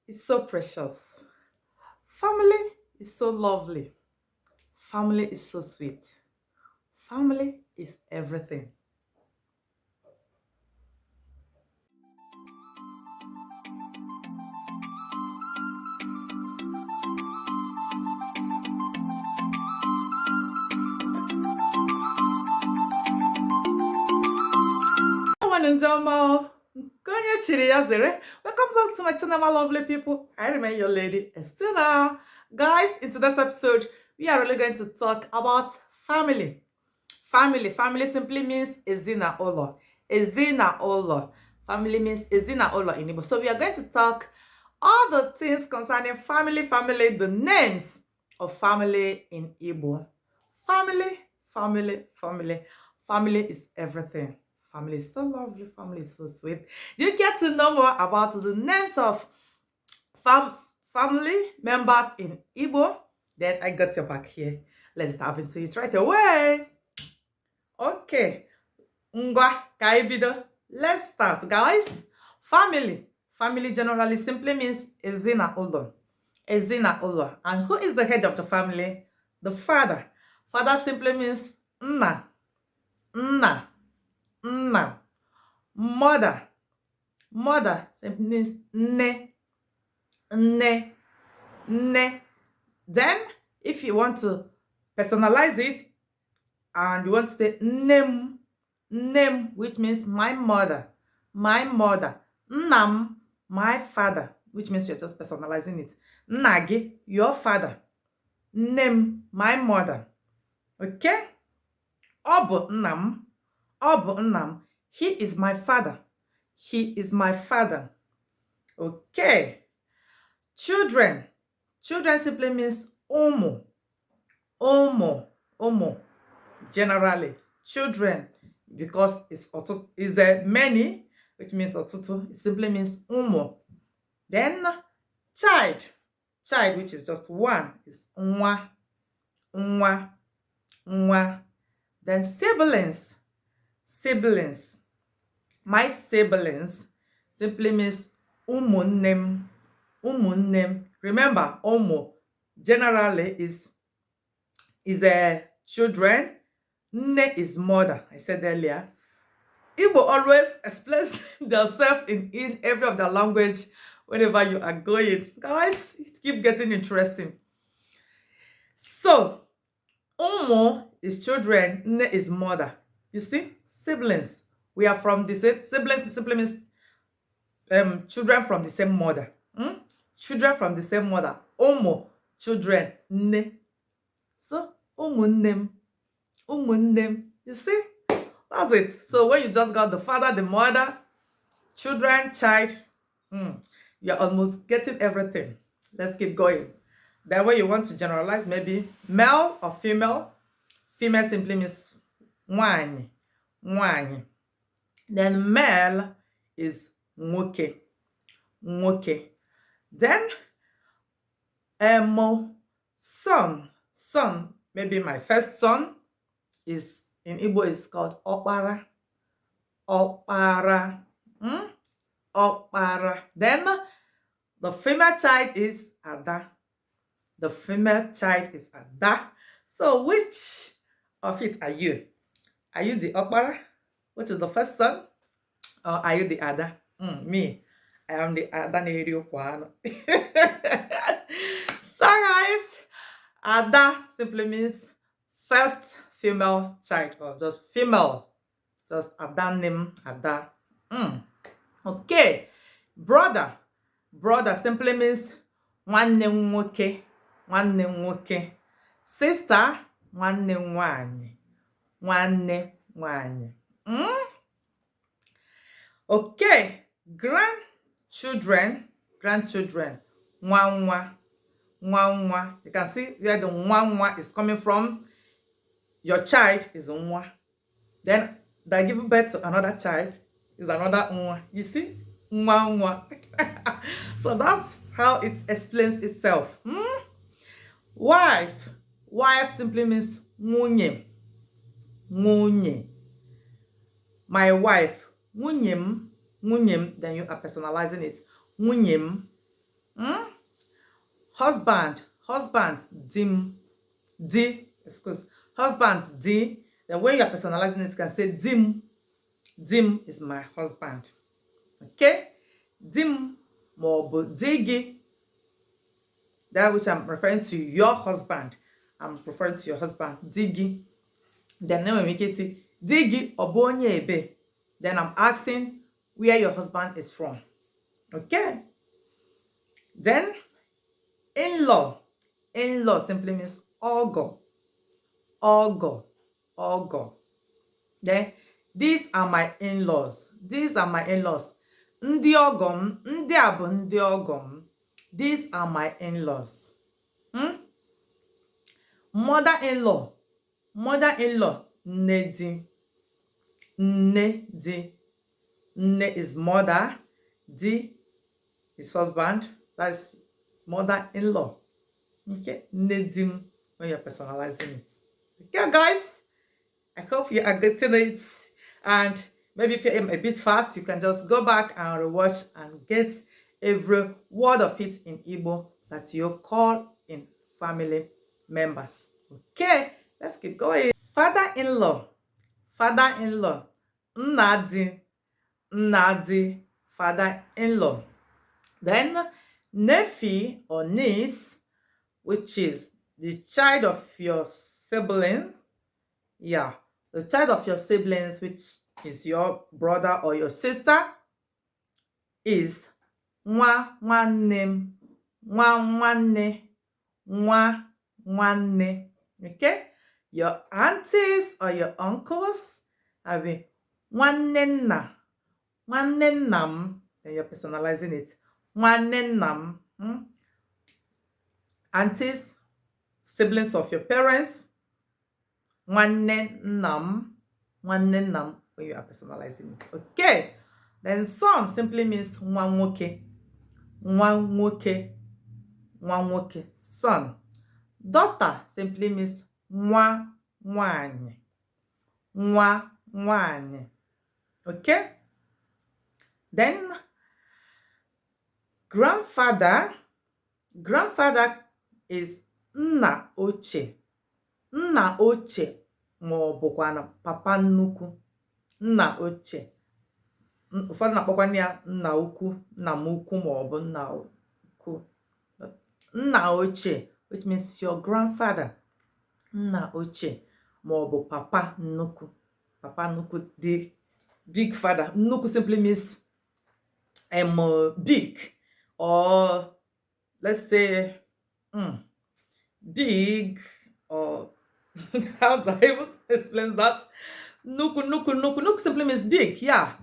is so precious. Family is so lovely. Family is so sweet. Family is everything. One and Welcome back to my channel, my lovely people. I remain your lady, Estina. Guys, in today's episode, we are really going to talk about family. Family simply means Ezinaụlọ. Ezinaụlọ. Family means Ezinaụlọ in Igbo. So we are going to talk all the things concerning family, the names of family in Igbo. Family. Family is everything. Family is so lovely. Family is so sweet. You get to know more about the names of family members in Igbo. Then I got your back here. Let's dive into it right away. Okay. Ngwa kaibido. Let's start, guys. Family generally simply means Ezinaụlọ. Ezinaụlọ. And who is the head of the family? The father. Father simply means nna. Nna. Nna. Mother simply means nne. Nne. Then, if you want to personalize it and you want to say name, which means my mother. Nnam, my father, which means you're just personalizing it. Nnagi, your father. Name, my mother. Okay? Obu nnam. He is my father. Okay. Children simply means omo. Generally, children, because it's a many, which means otutu, it simply means umo. Then child, which is just one, is nwa. Then siblings. My siblings simply means umunnem. Remember, omo generally is a children. Nne is mother. I said earlier. Igbo always explains themselves in every of their language whenever you are going. Guys, it keeps getting interesting. So, Omo is children, Nne is mother. You see, siblings. We are from the same siblings. Simply means children from the same mother. Children from the same mother. Omo, children, Nne. So, umunnem. You see, that's it. So when you just got the father, the mother, children, child, you're almost getting everything. Let's keep going. Then when you want to generalize, maybe male or female. Female simply means nwanyi. Then male is nwoke. Then son, maybe my first son is in Igbo is called Okpara. Then the female child is Ada. So which of it are you? Are you the Okpara, which is the first son? Or are you the Ada? Me. I am the Ada Nerio Kwano. So guys, Ada simply means first female child, or just female. Just Ada name, Ada. Okay. Brother simply means nwanne nwoke. Sister, nwanne nwanyi. Okay. Grandchildren, nwanwa. You can see where the nwanwa is coming from. Your child is nwa. Then they give birth to another child is another nwa. You see? Nwa. So that's how it explains itself. Wife simply means nwunye. My wife, nwunyem. Then you are personalizing it. Nwunyem. Husband, husband, dim, D, excuse, husband, D. Then when you're personalizing it, you can say dim. Dim is my husband. Okay? Dim, mobo, digi. That which I'm referring to your husband. I'm referring to your husband. Digi. Then when we can say digi obonye ebe. Then I'm asking where your husband is from. Okay? Then in-law. In-law simply means ogo. Ogo. Ogo. Then these are my in-laws. These are my in-laws. Ndị ọgọ m, ndị a bụ ndị ọgọ m. These are my in-laws. Mother-in-law. Mother-in-law. Nne di. Nne di. Nne is mother. Di is husband. That's mother-in-law. Okay? Nne di when you're personalizing it. Okay, guys? I hope you are getting it. And maybe if you're a bit fast, you can just go back and rewatch and get every word of it in Igbo that you call in family members. Okay, let's keep going. Father-in-law. Father-in-law. Nnadi. Nnadi. Father-in-law. Then nephew or niece, which is the child of your siblings. Yeah, the child of your siblings, which is your brother or your sister, is nwa nwanne, nwa nwanne, nwa nwanne. Okay? Your aunties or your uncles have been nwanne nna, nwanne nnam. Then you're personalizing it. Nwanne nnam. Aunties, siblings of your parents. Nwanne nnam. Nwanne nnam when you are personalizing it. Okay. Then son simply means nwa nwoke. Nwa nwoke. Nwa nwoke. Son. Daughter simply means nwa nwanyi. Nwa nwanyi. Okay? Then grandfather. Grandfather is nna oche. Nna oche ma ọ bụkwa papa nnukwu. Nna oche. Ụfọdụ na-akpọkwa ya nna ukwu, nna m ukwu ma ọ bụ nna ukwu. Nna oche, which means your grandfather. Nna oche ma ọ bụ papa nnukwu. Papa nnukwu, the big father. Nnukwu simply means big, or let's say big, or how do I even explain that? Nuku, nuku, nuku. Nuku simply means big. Yeah,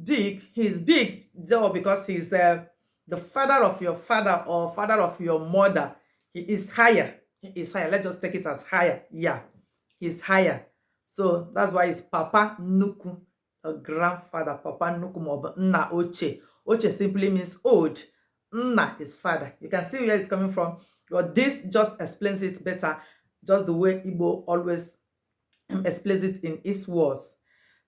big. He's big though because he's the father of your father or father of your mother. He is higher. He is higher. Let's just take it as higher. Yeah, he's higher. So that's why it's Papa Nuku, a grandfather. Papa Nuku mob Nna Oche. Oche simply means old. Nna is father. You can see where it's coming from. But this just explains it better. Just the way Igbo always explains it in its words.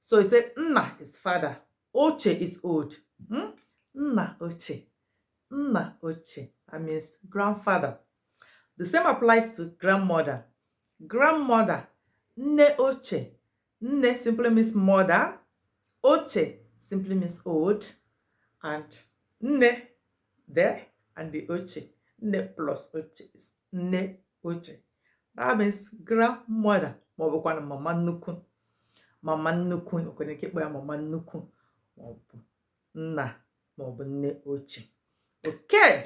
So he said, Nna is father. Oche is old. Nna Oche. Nna Oche. That means grandfather. The same applies to grandmother. Grandmother. Nne Oche. Nne simply means mother. Oche simply means old. And Nne there and the Oche. Nne plus Oche is Nne Oche. That means grandmother. Mabukwana mama nnukwu. Mama nnukwu. Okwenye kekpo ya mama nnukwu. Mabu nna. Mabu nne Oche. Okay.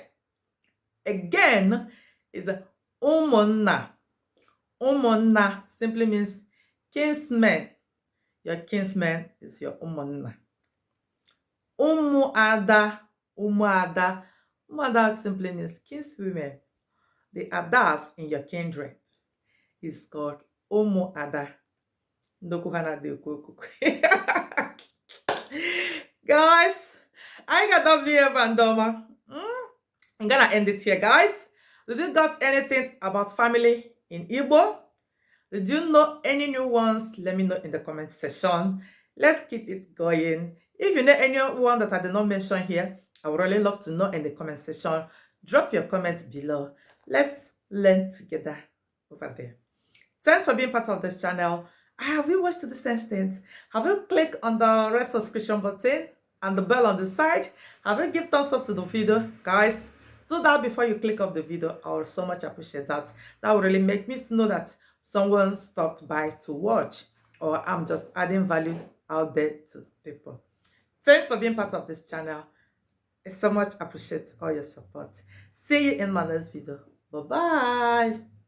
Again is ụmụnna. Ụmụnna simply means kinsman. Your kinsman is your ụmụnna. Ụmụada. Ụmụada. Ụmụada simply means kinswomen. The adas in your kindred is called ụmụada. Guys, I got that video, Bandoma. I'm gonna end it here, guys. Did you got anything about family in Igbo? Did you know any new ones? Let me know in the comment section. Let's keep it going. If you know anyone that I did not mention here, I would really love to know in the comment section. Drop your comments below. Let's learn together over there. Thanks for being part of this channel. Have you watched to this extent? Have you clicked on the red subscription button and the bell on the side? Have you given thumbs up to the video? Guys, do that before you click off the video. I would so much appreciate that. That would really make me to know that someone stopped by to watch, or I'm just adding value out there to people. Thanks for being part of this channel. I so much appreciate all your support. See you in my next video. Bye-bye.